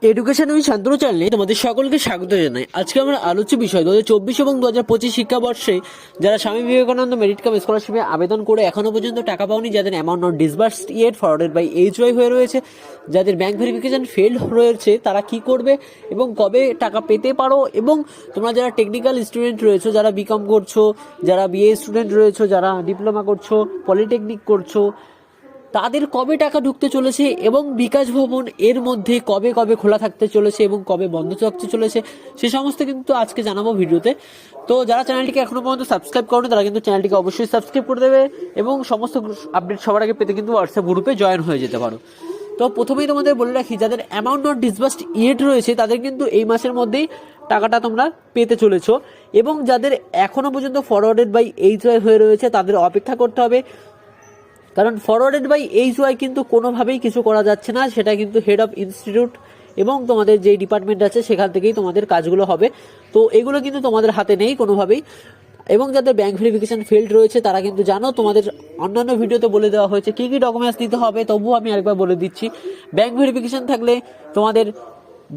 Education with Shantanu চ্যানেলে তোমাদের সকলকে স্বাগত জানাই। আজকে আমরা আলোচ্য বিষয় 2024 এবং 2025 শিক্ষাবর্ষে যারা স্বামী বিবেকানন্দ মেরিট কাম স্কলারশিপে আবেদন করে এখনো পর্যন্ত টাকা পাওনি, যাদের amount not disbursed yet forwarded by এইচওয়াই হয়ে রয়েছে, যাদের ব্যাংক ভেরিফিকেশন ফেলড রয়েছে, তারা কি করবে এবং কবে টাকা পেতে পারো, এবং তোমরা যারা টেকনিক্যাল স্টুডেন্ট রয়েছো, যারা বিকম করছো, যারা বিএ স্টুডেন্ট রয়েছো, যারা ডিপ্লোমা করছো, পলিটেকনিক করছো, তাদের কবে টাকা ঢুকতে চলেছে এবং বিকাশ ভবন এর মধ্যে কবে কবে খোলা থাকতে চলেছে এবং কবে বন্ধ থাকতে চলেছে, সে সমস্ত কিন্তু আজকে জানাবো ভিডিওতে। তো যারা চ্যানেলটিকে এখনো পর্যন্ত সাবস্ক্রাইব করোনি তারা কিন্তু চ্যানেলটিকে অবশ্যই সাবস্ক্রাইব করে দেবে এবং সমস্ত আপডেট সবার আগে পেতে কিন্তু হোয়াটসঅ্যাপ গ্রুপে জয়েন হয়ে যেতে পারো। তো প্রথমেই তোমাদের বলে রাখি, যাদের অ্যামাউন্ট নট ডিসবার্সড ইয়েট রয়েছে তাদের কিন্তু এই মাসের মধ্যেই টাকাটা তোমরা পেতে চলেছো, এবং যাদের এখনো পর্যন্ত ফরওয়ার্ডেড বাই এইচওয়াই হয়ে রয়েছে তাদের অপেক্ষা করতে হবে, কারণ ফরওয়ার্ডেড বাই এইচওয়াই কিন্তু কোনোভাবেই কিছু করা যাচ্ছে না, সেটা কিন্তু হেড অফ ইনস্টিটিউট এবং তোমাদের যে ডিপার্টমেন্ট আছে সেখান থেকেই তোমাদের কাজগুলো হবে। তো এগুলো কিন্তু তোমাদের হাতে নেই কোনোভাবেই। এবং যাদের ব্যাংক ভেরিফিকেশন ফেল্ড রয়েছে তারা কিন্তু জানো, তোমাদের অন্যান্য ভিডিওতে বলে দেওয়া হয়েছে কী কী ডকুমেন্টস দিতে হবে, তবুও আমি আরেকবার বলে দিচ্ছি। ব্যাংক ভেরিফিকেশন থাকলে তোমাদের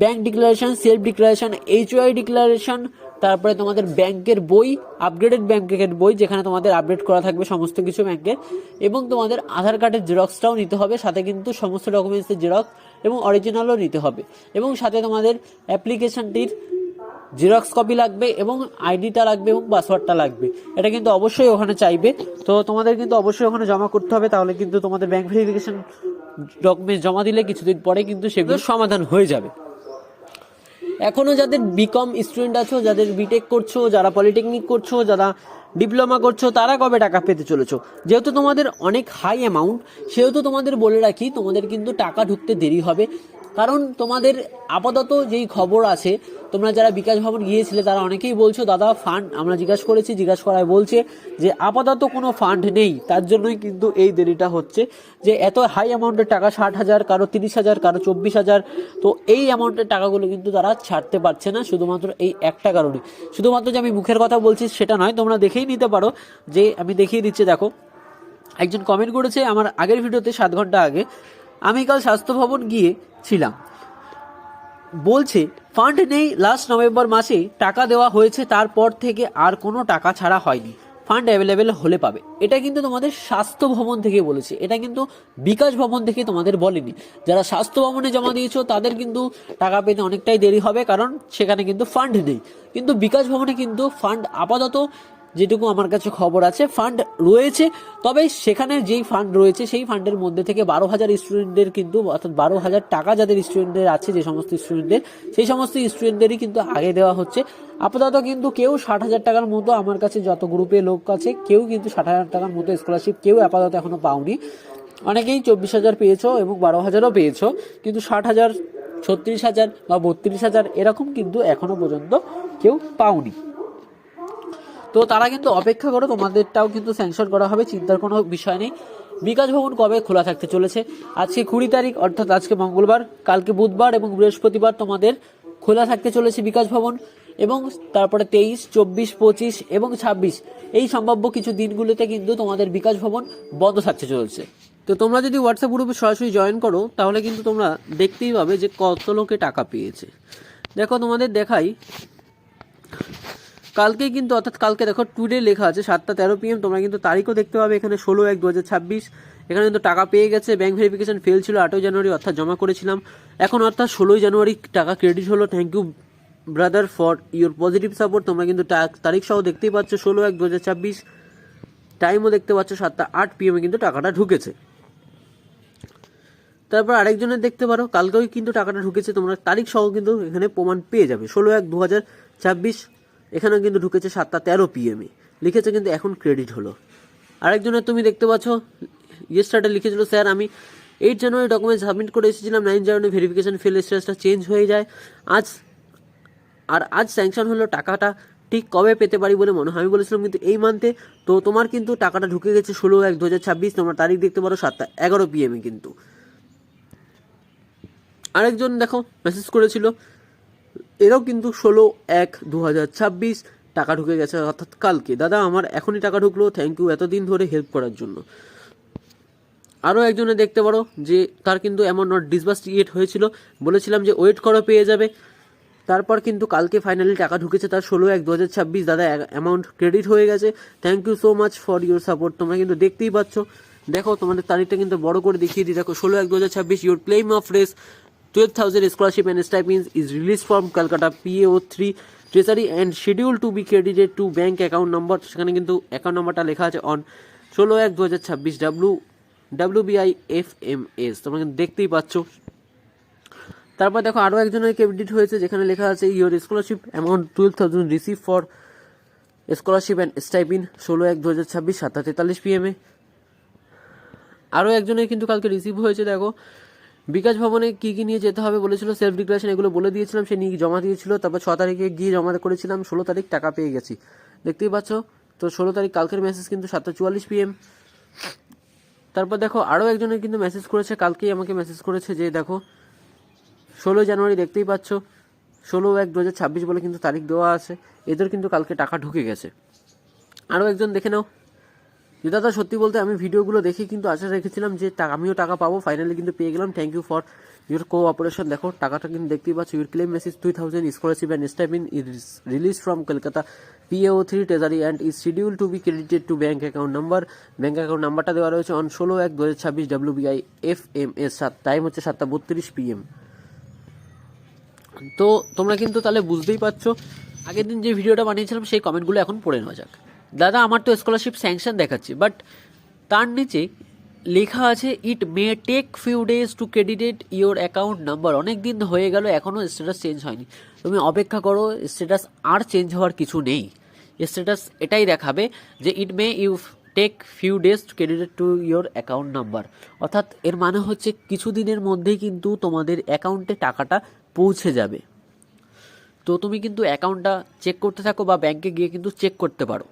bank declaration, self declaration, HY declaration, তারপরে তোমাদের ব্যাংকের বই, আপগ্রেডেড ব্যাংকের বই যেখানে তোমাদের আপডেট করা থাকবে সমস্ত কিছু ব্যাংকের, এবং তোমাদের আধার কার্ডের জেরক্সটাও নিতে হবে, সাথে কিন্তু সমস্ত ডকুমেন্টসের জেরক্স এবং অরিজিনালও নিতে হবে, এবং সাথে তোমাদের অ্যাপ্লিকেশনটির জেরক্স কপি লাগবে এবং আইডিটা লাগবে এবং পাসওয়ার্ডটা লাগবে। এটা কিন্তু অবশ্যই ওখানে চাইবে, তো তোমাদের কিন্তু অবশ্যই ওখানে জমা করতে হবে, তাহলে কিন্তু তোমাদের ব্যাংক ভেরিফিকেশন ডকুমেন্টস জমা দিলে কিছুদিন পরে কিন্তু সেগুলো সমাধান হয়ে যাবে। এখনও যাদের বিকম স্টুডেন্ট আছো, যাদের বিটেক করছো, যারা পলিটেকনিক করছো, যারা ডিপ্লোমা করছো, তারা কবে টাকা পেতে চলেছো? যেহেতু তোমাদের অনেক হাই অ্যামাউন্ট, সেহেতু তোমাদের বলে রাখি তোমাদের কিন্তু টাকা ঢুকতে দেরি হবে, কারণ তোমাদের আপাতত যেই খবর আছে, তোমরা যারা বিকাশ ভবন গিয়েছিলে তারা অনেকেই বলছো দাদা ফান্ড, আমরা জিজ্ঞাসা করায় বলছে যে আপাতত কোনো ফান্ড নেই, তার জন্যই কিন্তু এই দেরিটা হচ্ছে, যে এত হাই অ্যামাউন্টের টাকা 60,000, কারো 30,000, কারো 24,000, তো এই অ্যামাউন্টের টাকাগুলো কিন্তু তারা ছাড়তে পারছে না, শুধুমাত্র এই একটা কারণে। শুধুমাত্র যে আমি মুখের কথা বলছি সেটা নয়, তোমরা দেখেই নিতে পারো, যে আমি দেখিয়ে দিচ্ছি। দেখো, একজন কমেন্ট করেছে আমার আগের ভিডিওতে 7 ঘন্টা আগে, আমি কাল স্বাস্থ্য ভবন গিয়েছিলাম, বলছে ফান্ড নেই, লাস্ট নভেম্বর মাসে টাকা দেওয়া হয়েছে, তারপর থেকে আর কোনো টাকা ছাড়া হয়নি, ফান্ড অ্যাভেলেবেল হলে পাবে। এটা কিন্তু তোমাদের স্বাস্থ্য ভবন থেকে বলেছে, এটা কিন্তু বিকাশ ভবন থেকে তোমাদের বলেনি। যারা স্বাস্থ্য ভবনে জমা দিয়েছো তাদের কিন্তু টাকা পেতে অনেকটাই দেরি হবে, কারণ সেখানে কিন্তু ফান্ড নেই। কিন্তু বিকাশ ভবনে কিন্তু ফান্ড আপাতত, যেটুকু আমার কাছে খবর আছে, ফান্ড রয়েছে। তবে সেখানে যেই ফান্ড রয়েছে সেই ফান্ডের মধ্যে থেকে 12,000 স্টুডেন্টদের কিন্তু, অর্থাৎ 12,000 টাকা যাদের স্টুডেন্টদের আছে, যে সমস্ত স্টুডেন্টদের, সেই সমস্ত স্টুডেন্টদেরই কিন্তু আগে দেওয়া হচ্ছে। আপাতত কিন্তু কেউ 60,000 টাকার মতো, আমার কাছে যত গ্রুপে লোক আছে কেউ কিন্তু 60,000 টাকার মতো স্কলারশিপ কেউ আপাতত এখনো পাওনি। অনেকেই 24,000 পেয়েছো এবং 12,000ও পেয়েছো, কিন্তু 60,000, 36,000 বা 32,000 এরকম কিন্তু এখনো পর্যন্ত কেউ পাওনি। তো তারা কিন্তু অপেক্ষা করো, তোমাদেরটাও কিন্তু স্যাংশন করা হবে, চিন্তার কোনো বিষয় নেই। বিকাশ ভবন কবে খোলা থাকতে চলেছে? আজকে 20 তারিখ, অর্থাৎ আজকে মঙ্গলবার, কালকে বুধবার এবং বৃহস্পতিবার তোমাদের খোলা থাকতে চলেছে বিকাশ ভবন, এবং তারপরে 23, 24, 25 এবং 26 এই সম্ভাব্য কিছু দিনগুলোতে কিন্তু তোমাদের বিকাশ ভবন বন্ধ থাকতে চলেছে। তো তোমরা যদি হোয়াটসঅ্যাপ গ্রুপে সরাসরি জয়েন করো তাহলে কিন্তু তোমরা দেখতেই পাবে যে কত লোকে টাকা পেয়েছে। দেখো তোমাদের দেখাই, কালকে কিন্তু, অর্থাৎ কালকে দেখো টুডে লেখা আছে 7:13 PM, তোমরা কিন্তু তারিখও দেখতে পাবে এখানে 16/1/2026। এখানে কিন্তু টাকা পেয়ে গেছে। ব্যাংক ভেরিফিকেশন ফেল ছিল 8ই জানুয়ারি, অর্থাৎ জমা করেছিলাম, এখন অর্থাৎ 16ই জানুয়ারি টাকা ক্রেডিট হলো। Thank you brother for your positive support. তোমরা কিন্তু তারিখ সহ দেখতেই পাচ্ছ 16/1/2026, টাইমও দেখতে পাচ্ছ 7:08 PM কিন্তু টাকাটা ঢুকেছে। তারপর আরেকজনের দেখতে পারো কালকেও কিন্তু টাকাটা ঢুকেছে, তোমরা তারিখ সহ কিন্তু এখানে প্রমাণ পেয়ে যাবে। 16/1/2026 এখানেও কিন্তু ঢুকেছে 7:13 PM লিখেছে, কিন্তু এখন ক্রেডিট হলো। আরেকজনের তুমি দেখতে পাচ্ছ ইয়েস্টারডে লিখেছিল, স্যার আমি 8 জানুয়ারি ডকুমেন্ট সাবমিট করে এসেছিলাম, 9 জানুয়ারি ভেরিফিকেশন ফেল স্ট্যাটাসটা চেঞ্জ হয়ে যায়, আজ স্যাংশন হলো, টাকাটা ঠিক কবে পেতে পারি বলে মনে হয়? আমি বলেছিলাম কিন্তু এই মান্থে। তো তোমার কিন্তু টাকাটা ঢুকে গেছে 16/1/2026, তোমার তারিখ দেখতে পারো 7:11 PM কিন্তু। আরেকজন দেখো মেসেজ করেছিল, এরাও কিন্তু 16/1/2026 টাকা ঢুকে গেছে, অর্থাৎ কালকে। দাদা আমার এখনই টাকা ঢুকলো, থ্যাংক ইউ এতদিন ধরে হেল্প করার জন্য। আরও একজনে দেখতে পারো যে তার কিন্তু অ্যামাউন্ট নট ডিসবার্সড হয়েছিল, বলেছিলাম যে ওয়েট করো পেয়ে যাবে। তারপর কিন্তু কালকে ফাইনালি টাকা ঢুকেছে তার 16/1/2026। দাদা অ্যামাউন্ট ক্রেডিট হয়ে গেছে। Thank you so much for your support. তোমরা কিন্তু দেখতেই পাচ্ছ, দেখো তোমাদের তারিখটা কিন্তু বড় করে দেখিয়ে দিই। দেখো 16/1/2026 ইউর ক্লেম অফ রেস 12,000 scholarship and stipends is release from Kolkata PAO3 treasury and schedule to be credited to bank account number. সেখানে কিন্তু অ্যাকাউন্ট নম্বরটা লেখা আছে অন 16/1/2026 WBIFMS। তোমরা কিন্তু দেখতেই পাচ্ছ। তারপর দেখো আরও একজনের ক্রেডিট হয়েছে, যেখানে লেখা আছে your scholarship amount 12,000 receive for scholarship and stipend 16/1/2026 7:43 PM। আরও একজনের কিন্তু কালকে রিসিভ হয়েছে। দেখো বিকাশ ভবনে কী কী নিয়ে যেতে হবে বলেছিল, সেলফ ডিক্লারেশন এগুলো বলে দিয়েছিলাম, সে নিয়ে জমা দিয়েছিল। তারপর 6 তারিখে গিয়ে জমা করেছিলাম, 16 তারিখ টাকা পেয়ে গেছি, দেখতেই পাচ্ছ। তো 16 তারিখ কালকের মেসেজ কিন্তু 7:44 PM। তারপর দেখো আরও একজনের কিন্তু মেসেজ করেছে, কালকেই আমাকে মেসেজ করেছে যে দেখো 16 জানুয়ারি, দেখতেই পাচ্ছ 16/1/2026 বলে কিন্তু তারিখ দেওয়া আছে। এদের কিন্তু কালকে টাকা ঢুকে গেছে। আরও একজন দেখে নাও যে দাদা সত্যি বলতে আমি ভিডিওগুলো দেখে কিন্তু আশা রেখেছিলাম যে আমিও টাকা পাবো, ফাইনালি কিন্তু পেয়ে গেলাম। Thank you for your cooperation. দেখো টাকাটা কিন্তু দেখতেই পাচ্ছ। Your claim message 2,000 scholarship and stipend is release from Kolkata PAO3 treasury and is schedule to be credited to bank account number. Bank account নাম্বারটা দেওয়া রয়েছে অন 16/1/2026 WBIFMS। টাইম হচ্ছে 7:32 PM। তো তোমরা কিন্তু তাহলে বুঝতেই পারছো, আগের দিন যে ভিডিওটা বানিয়েছিলাম সেই কমেন্টগুলো এখন পড়ে নেওয়া যাক। দাদা আমার তো স্কলারশিপ স্যাংশন দেখাচ্ছে, বাট তার নিচে লেখা আছে it may take few days to credited your account number. অনেক দিন হয়ে গেল এখনও স্ট্যাটাস চেঞ্জ হয়নি, তুমি অপেক্ষা করো। স্ট্যাটাস আর চেঞ্জ হওয়ার কিছু নেই, স্ট্যাটাস এটাই দেখাবে যে it may you take few days to credited to your account number. অর্থাৎ এর মানে হচ্ছে কিছু দিনের মধ্যেই কিন্তু তোমাদের অ্যাকাউন্টে টাকাটা পৌঁছে যাবে। তো তুমি কিন্তু অ্যাকাউন্টটা চেক করতে থাকো বা ব্যাংকে গিয়ে কিন্তু চেক করতে পারো।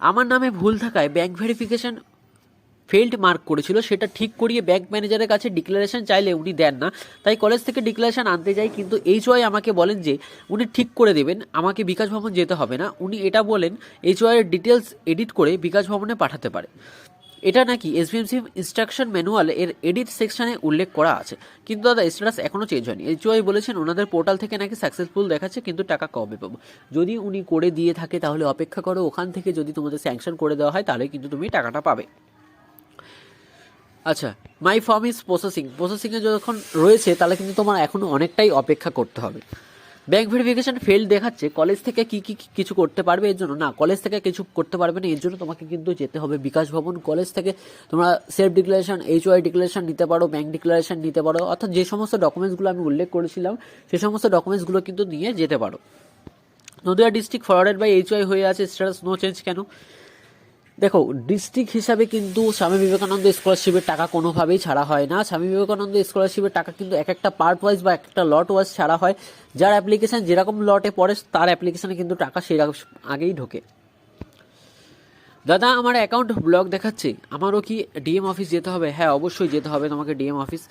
আমার নামে ভুল থাকায় ব্যাংক ভেরিফিকেশন ফেল্ড মার্ক করেছিল, সেটা ঠিক করিয়ে ব্যাংক ম্যানেজারের কাছে ডিক্লারেশন চাইলে উনি দেন না, তাই কলেজ থেকে ডিক্লারেশন আনতে যাই। কিন্তু HOI আমাকে বলেন যে উনি ঠিক করে দেবেন, আমাকে বিকাশ ভবন যেতে হবে না। উনি এটা বলেন HOI এর ডিটেলস এডিট করে বিকাশ ভবনে পাঠাতে পারে। এটা নাকি SBMC ইনস্ট্রাকশন ম্যানুয়াল এর এডিট সেকশনে উল্লেখ করা আছে। কিন্তু দাদা স্ট্যাটাস এখনও চেঞ্জ হয়নি। HOI বলেছেন ওনাদের পোর্টাল থেকে নাকি সাকসেসফুল দেখাচ্ছে, কিন্তু টাকা কবে পাবো। যদি উনি করে দিয়ে থাকে তাহলে অপেক্ষা করো, ওখান থেকে যদি তোমাদের স্যাংশন করে দেওয়া হয় তাহলে কিন্তু তুমি টাকাটা পাবে। আচ্ছা, মাই ফর্ম ইজ প্রসেসিংয়ে যখন রয়েছে তাহলে কিন্তু তোমার এখনও অনেকটাই অপেক্ষা করতে হবে। ব্যাংক ভেরিফিকেশন ফেল দেখাচ্ছে, কলেজ থেকে কিছু করতে পারবে এর জন্য? না, কলেজ থেকে কিছু করতে পারবে না। এর জন্য তোমাকে কিন্তু যেতে হবে বিকাশ ভবন। কলেজ থেকে তোমরা সেলফ ডিক্লারেশন, HOI ডিক্লারেশন নিতে পারো, ব্যাংক ডিক্লারেশন নিতে পারো, অর্থাৎ যে সমস্ত ডকুমেন্টসগুলো আমি উল্লেখ করেছিলাম সেই সমস্ত ডকুমেন্টসগুলো কিন্তু নিয়ে যেতে পারো। Nadia district forwarded by HOI হয়ে আছে, স্ট্যাটাস নো চেঞ্জ কেন? দেখো ডিস্ট্রিক্ট হিসাবে কিন্তু স্বামী বিবেকানন্দ স্কলারশিপের টাকা কোনোভাবেই ছাড়া হয় না। স্বামী বিবেকানন্দ স্কলারশিপের টাকা কিন্তু এক একটা পার্ট ওয়াইজ বা এক একটা লট ওয়াইজ ছাড়া হয়। যার অ্যাপ্লিকেশন যেরকম লটে পড়ে তার অ্যাপ্লিকেশনে কিন্তু টাকা সেরকম আগেই ঢোকে। দাদা আমার অ্যাকাউন্ট ব্লক দেখাচ্ছে, আমারও কি DM অফিস যেতে হবে? হ্যাঁ অবশ্যই যেতে হবে তোমাকে DM office.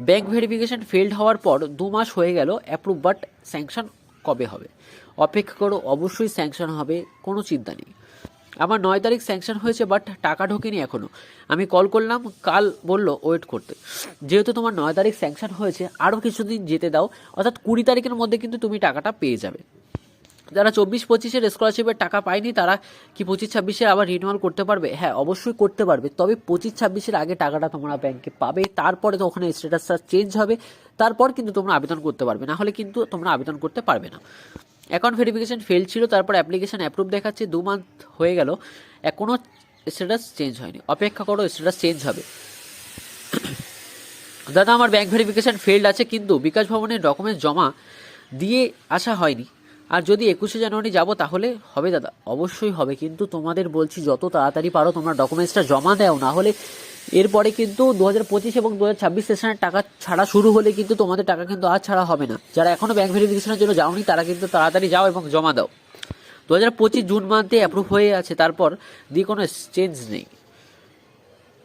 Bank verification failed হওয়ার পর 2 মাস হয়ে গেল অ্যাপ্রুভ, বাট স্যাংশন কবে হবে? অপেক্ষা করো, অবশ্যই স্যাংশন হবে, কোনো চিন্তা নেই। আমার 9 তারিখ স্যাংশন হয়েছে, বাট টাকা ঢোকেনি এখনও। আমি কল করলাম, কাল বললো ওয়েট করতে। যেহেতু তোমার 9 তারিখ স্যাংশন হয়েছে আরও কিছুদিন যেতে দাও, অর্থাৎ 20 তারিখের মধ্যে কিন্তু তুমি টাকাটা পেয়ে যাবে। যারা 24-25-এর স্কলারশিপের টাকা পায়নি তারা কি 25-26-এর আবার রিনিউয়াল করতে পারবে? হ্যাঁ অবশ্যই করতে পারবে, তবে 25-26-এর আগে টাকাটা তোমরা ব্যাংকে পাবে, তারপরে তো ওখানে স্ট্যাটাসটা চেঞ্জ হবে, তারপর কিন্তু তোমরা আবেদন করতে পারবে, না হলে কিন্তু তোমরা আবেদন করতে পারবে না। অ্যাকাউন্ট ভেরিফিকেশন ফেল ছিল, তারপর অ্যাপ্লিকেশন অ্যাপ্রুভ দেখাচ্ছে, 2 মান্থ হয়ে গেল এখনও স্ট্যাটাস চেঞ্জ হয়নি। অপেক্ষা করো, স্ট্যাটাস চেঞ্জ হবে। দাদা আমার ব্যাংক ভেরিফিকেশন ফেল্ড আছে, কিন্তু বিকাশ ভবনের ডকুমেন্টস জমা দিয়ে আসা হয়নি। আর যদি 21শে জানুয়ারি যাবো তাহলে হবে? দাদা অবশ্যই হবে, কিন্তু তোমাদের বলছি যত তাড়াতাড়ি পারো তোমরা ডকুমেন্টসটা জমা দাও, না হলে এরপরে কিন্তু 2025 এবং 2026 সেশনের টাকা ছাড়া শুরু হলে কিন্তু তোমাদের টাকা কিন্তু আর ছাড়া হবে না। যারা এখনও ব্যাংক ভেরিফিকেশনের জন্য যাওনি তারা কিন্তু তাড়াতাড়ি যাও এবং জমা দাও। 2025 জুন মান্থে অ্যাপ্রুভ হয়ে আছে, তারপর দিয়ে কোনো চেঞ্জ নেই।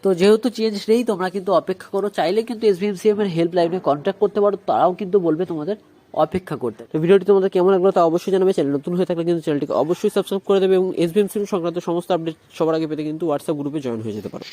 তো যেহেতু চেঞ্জ নেই তোমরা কিন্তু অপেক্ষা করো। চাইলে কিন্তু SBMCM এর হেল্পলাইনে কন্ট্যাক্ট করতে পারো, তারাও কিন্তু বলবে তোমাদের অপেক্ষা করতে। তো ভিডিওটি তোমাদের কেমন লাগলো তা অবশ্যই জানাবে। চ্যানেল নতুন হয়ে থাকলে কিন্তু চ্যানেলটিকে অবশ্যই সাবস্ক্রাইব করে দেবে এবং SBMCM সংক্রান্ত সমস্ত আপডেট সবার আগে পেতে কিন্তু হোয়াটসঅ্যাপ গ্রুপে জয়েন হয়ে যেতে পারো।